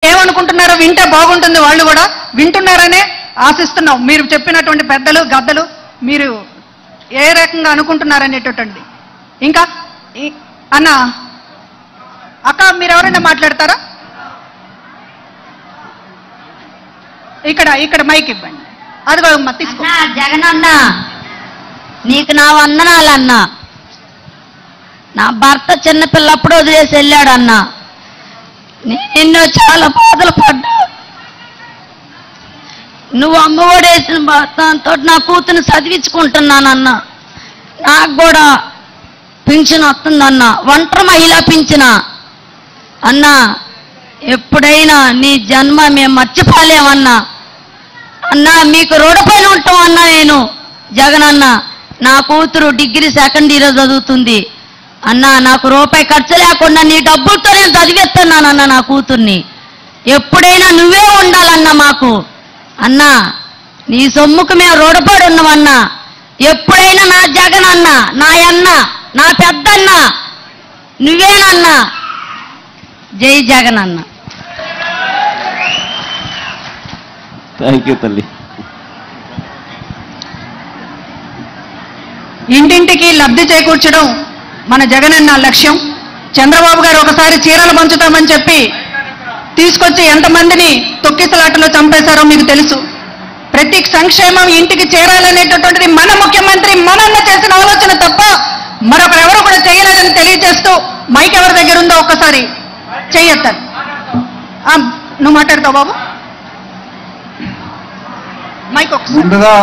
ఏమనుకుంటున్నారో వింటే బాగుంటుంది, వాళ్ళు కూడా వింటున్నారనే ఆశిస్తున్నాం. మీరు చెప్పినటువంటి పెద్దలు గద్దలు మీరు ఏ రకంగా అనుకుంటున్నారనేటటువంటి. ఇంకా అన్న అక్క మీరు ఎవరైనా మాట్లాడతారా? ఇక్కడ మైక్ ఇవ్వండి. అదిగో తీసుకో. జగనన్న నీకు నా వందనాలన్నా. నా భర్త చిన్నపిల్లప్పుడు వదిలేసి వెళ్ళాడన్నా. నేను చాలా బాధలు పడ్డా. నువ్వు అమ్మఒడేసిన దాంతో నా కూతురు చదివించుకుంటున్నానన్నా. నాకు కూడా పింఛన్ వస్తుందన్నా, ఒంటరి మహిళా పింఛన అన్నా. ఎప్పుడైనా నీ జన్మ మేము మర్చిపోలేమన్నా. అన్నా మీకు రుణపైన ఉంటాం అన్నా. నేను జగనన్న నా కూతురు డిగ్రీ సెకండ్ ఇయర్ చదువుతుంది అన్నా. నాకు రూపాయి ఖర్చు లేకుండా నీ డబ్బులతో నేను చదివిస్తున్నానన్నా నా కూతుర్ని. ఎప్పుడైనా నువ్వే ఉండాలన్నా మాకు అన్నా. నీ సొమ్ముకు మేము రుణపడి ఉన్నామన్నా. ఎప్పుడైనా నా జగనన్న, నా అన్న, నా పెద్దన్న నువ్వేనన్నా. జై జగనన్న. థ్యాంక్ యూ తల్లి. ఇంటింటికి లబ్ధి చేకూర్చడం మన జగనన్న లక్ష్యం. చంద్రబాబు గారు ఒకసారి చీరలు పంచుతామని చెప్పి తీసుకొచ్చి ఎంతమందిని తొక్కిసలాటలో చంపేశారో మీకు తెలుసు. ప్రతి సంక్షేమం ఇంటికి చేరాలనేటటువంటిది మన ముఖ్యమంత్రి మనన్న చేసిన ఆలోచన తప్ప మరొకరెవరు కూడా చేయలేదని తెలియజేస్తూ మైక్ ఎవరి దగ్గర ఉందో ఒక్కసారి చెయ్యొద్దాను. నువ్వు మాట్లాడతావు బాబు మైక్ ఒకసారి. ముందుగా